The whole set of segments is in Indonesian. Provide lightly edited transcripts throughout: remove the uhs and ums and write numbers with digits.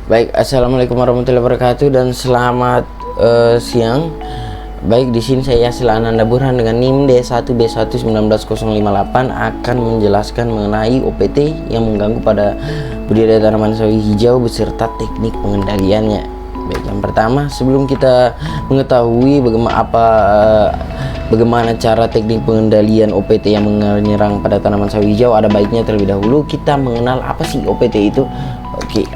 Baik, assalamualaikum warahmatullahi wabarakatuh dan selamat siang. Baik, di sini saya Yasil Ananda Burhan dengan NIM D1B1190058 akan menjelaskan mengenai OPT yang mengganggu pada budidaya tanaman sawi hijau beserta teknik pengendaliannya. Baik, yang pertama, sebelum kita mengetahui bagaimana cara teknik pengendalian OPT yang menyerang pada tanaman sawi hijau, ada baiknya terlebih dahulu kita mengenal apa sih OPT itu. Oke.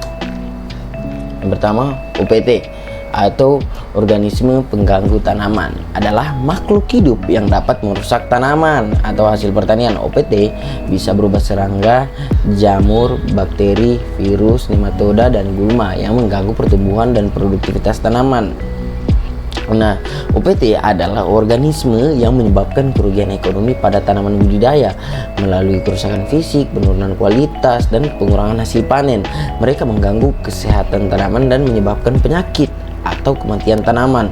Yang pertama, OPT atau organisme pengganggu tanaman adalah makhluk hidup yang dapat merusak tanaman atau hasil pertanian. OPT bisa berupa serangga, jamur, bakteri, virus, nematoda, dan gulma yang mengganggu pertumbuhan dan produktivitas tanaman. Nah, OPT adalah organisme yang menyebabkan kerugian ekonomi pada tanaman budidaya melalui kerusakan fisik, penurunan kualitas, dan pengurangan hasil panen. Mereka mengganggu kesehatan tanaman dan menyebabkan penyakit atau kematian tanaman.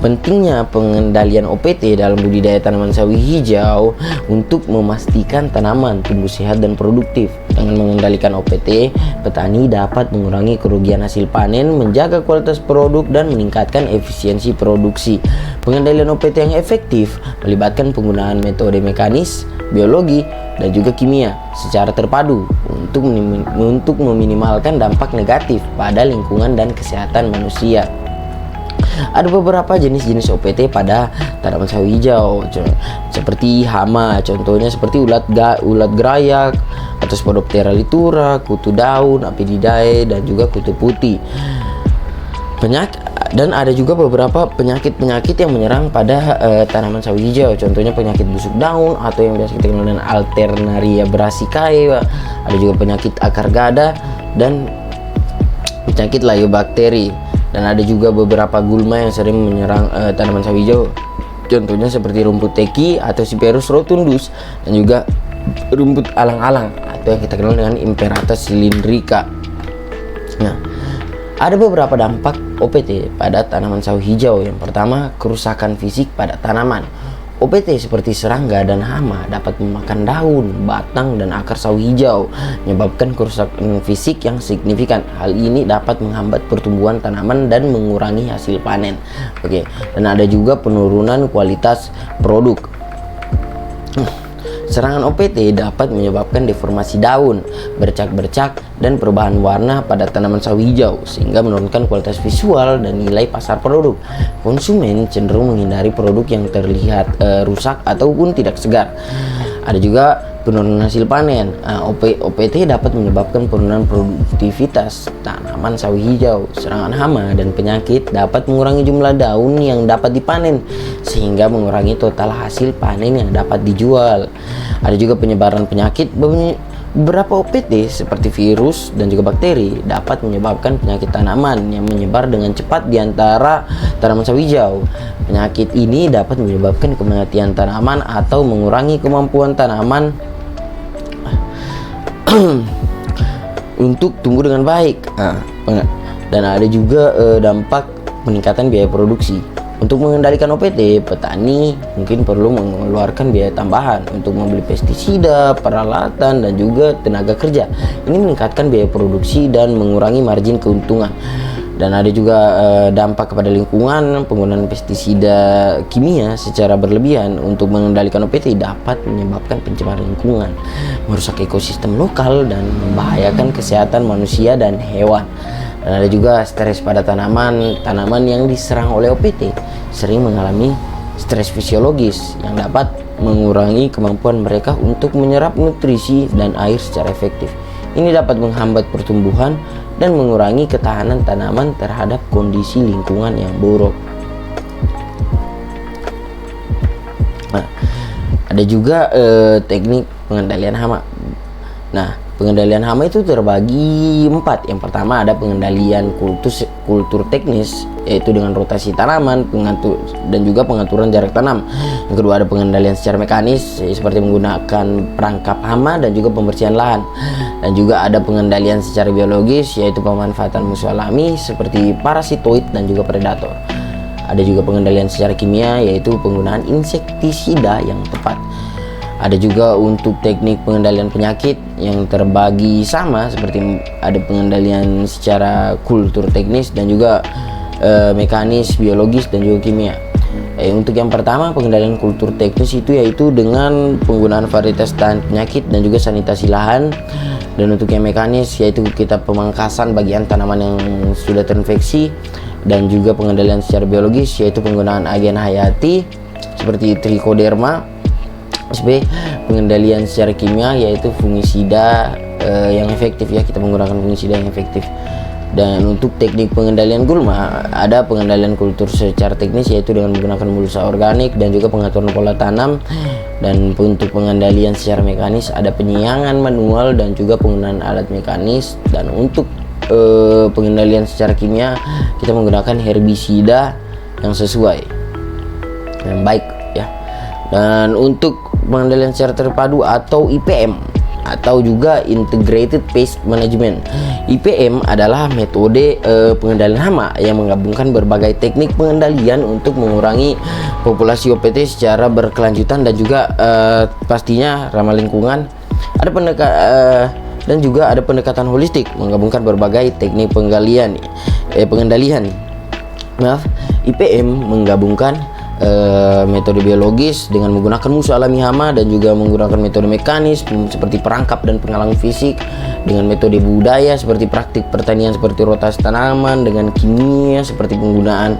Pentingnya pengendalian OPT dalam budidaya tanaman sawi hijau untuk memastikan tanaman tumbuh sehat dan produktif. Dengan mengendalikan OPT, petani dapat mengurangi kerugian hasil panen, menjaga kualitas produk, dan meningkatkan efisiensi produksi. Pengendalian OPT yang efektif melibatkan penggunaan metode mekanis, biologi, dan juga kimia secara terpadu untuk meminimalkan dampak negatif pada lingkungan dan kesehatan manusia. Ada beberapa jenis-jenis OPT pada tanaman sawi hijau seperti hama, contohnya seperti ulat gerayak atau Spodoptera litura, kutu daun, Apididae, dan juga kutu putih. Dan ada juga beberapa penyakit yang menyerang pada tanaman sawi hijau, contohnya penyakit busuk daun atau yang biasa kita kenal dengan Alternaria brassicae. Ada juga penyakit akar gada dan penyakit layobakteri. Dan ada juga beberapa gulma yang sering menyerang tanaman sawi hijau, contohnya seperti rumput teki atau Cyperus rotundus, dan juga rumput alang-alang atau yang kita kenal dengan Imperata cylindrica. Nah, ada beberapa dampak OPT pada tanaman sawi hijau. Yang pertama, kerusakan fisik pada tanaman. OPT seperti serangga dan hama dapat memakan daun, batang, dan akar sawi hijau, menyebabkan kerusakan fisik yang signifikan. Hal ini dapat menghambat pertumbuhan tanaman dan mengurangi hasil panen. Oke, dan ada juga penurunan kualitas produk. Serangan OPT dapat menyebabkan deformasi daun, bercak-bercak, dan perubahan warna pada tanaman sawi hijau sehingga menurunkan kualitas visual dan nilai pasar produk. Konsumen cenderung menghindari produk yang terlihat rusak ataupun tidak segar. Ada juga penurunan hasil panen. OPT dapat menyebabkan penurunan produktivitas tanaman sawi hijau. Serangan hama dan penyakit dapat mengurangi jumlah daun yang dapat dipanen sehingga mengurangi total hasil panen yang dapat dijual. Ada juga penyebaran penyakit. Beberapa OPT seperti virus dan juga bakteri dapat menyebabkan penyakit tanaman yang menyebar dengan cepat di antara tanaman sawi hijau. Penyakit ini dapat menyebabkan kematian tanaman atau mengurangi kemampuan tanaman untuk tumbuh dengan baik. Dan ada juga dampak peningkatan biaya produksi. Untuk mengendalikan OPT, petani mungkin perlu mengeluarkan biaya tambahan untuk membeli pestisida, peralatan, dan juga tenaga kerja. Ini meningkatkan biaya produksi dan mengurangi margin keuntungan. Dan ada juga dampak kepada lingkungan. Penggunaan pestisida kimia secara berlebihan untuk mengendalikan OPT dapat menyebabkan pencemaran lingkungan, merusak ekosistem lokal, dan membahayakan kesehatan manusia dan hewan. Dan ada juga stres pada tanaman yang diserang oleh OPT sering mengalami stres fisiologis yang dapat mengurangi kemampuan mereka untuk menyerap nutrisi dan air secara efektif. Ini dapat menghambat pertumbuhan dan mengurangi ketahanan tanaman terhadap kondisi lingkungan yang buruk. Nah, ada juga teknik pengendalian hama. Nah, pengendalian hama itu terbagi 4. Yang pertama ada pengendalian kultur teknis, yaitu dengan rotasi tanaman, dan juga pengaturan jarak tanam. Yang kedua ada pengendalian secara mekanis, seperti menggunakan perangkap hama dan juga pembersihan lahan. Dan juga ada pengendalian secara biologis, yaitu pemanfaatan musuh alami seperti parasitoid dan juga predator. Ada juga pengendalian secara kimia, yaitu penggunaan insektisida yang tepat. Ada juga untuk teknik pengendalian penyakit yang terbagi sama, seperti ada pengendalian secara kultur teknis dan juga mekanis, biologis dan juga kimia. Untuk yang pertama, pengendalian kultur teknis itu yaitu dengan penggunaan varietas tahan penyakit dan juga sanitasi lahan. Dan untuk yang mekanis yaitu kita pemangkasan bagian tanaman yang sudah terinfeksi, dan juga pengendalian secara biologis yaitu penggunaan agen hayati seperti trichoderma. Pengendalian secara kimia yaitu fungisida yang efektif ya, kita menggunakan fungisida yang efektif. Dan untuk teknik pengendalian gulma, ada pengendalian kultur secara teknis yaitu dengan menggunakan mulsa organik dan juga pengaturan pola tanam. Dan untuk pengendalian secara mekanis ada penyiangan manual dan juga penggunaan alat mekanis. Dan untuk pengendalian secara kimia, kita menggunakan herbisida yang sesuai, yang baik ya. Dan untuk pengendalian secara terpadu atau IPM atau juga Integrated Pest Management, IPM adalah metode pengendalian hama yang menggabungkan berbagai teknik pengendalian untuk mengurangi populasi OPT secara berkelanjutan dan juga pastinya ramah lingkungan. Ada dan juga ada pendekatan holistik menggabungkan berbagai teknik pengendalian. IPM menggabungkan metode biologis dengan menggunakan musuh alami hama dan juga menggunakan metode mekanis seperti perangkap dan penghalang fisik, dengan metode budaya seperti praktik pertanian seperti rotasi tanaman, dengan kimia seperti penggunaan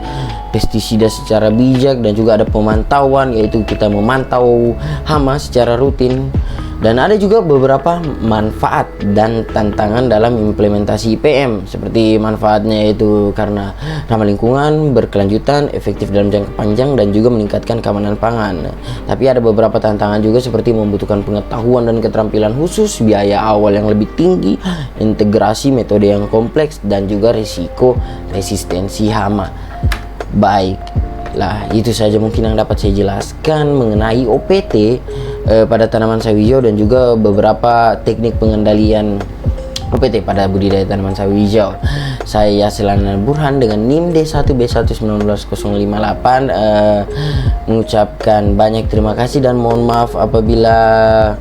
pestisida secara bijak, dan juga ada pemantauan yaitu kita memantau hama secara rutin. Dan ada juga beberapa manfaat dan tantangan dalam implementasi IPM, seperti manfaatnya yaitu karena ramah lingkungan, berkelanjutan, efektif dalam jangka panjang, dan juga meningkatkan keamanan pangan. Tapi ada beberapa tantangan juga seperti membutuhkan pengetahuan dan keterampilan khusus, biaya awal yang lebih tinggi, integrasi metode yang kompleks, dan juga risiko resistensi hama. Baiklah, itu saja mungkin yang dapat saya jelaskan mengenai OPT pada tanaman sawi hijau dan juga beberapa teknik pengendalian OPT pada budidaya tanaman sawi hijau. Saya Selana Burhan dengan NIM D1B1190058 mengucapkan banyak terima kasih dan mohon maaf apabila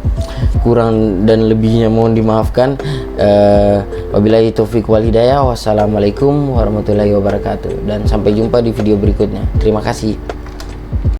kurang dan lebihnya mohon dimaafkan. Wabillahi taufiq wal hidayah. Wassalamualaikum warahmatullahi wabarakatuh, dan sampai jumpa di video berikutnya. Terima kasih.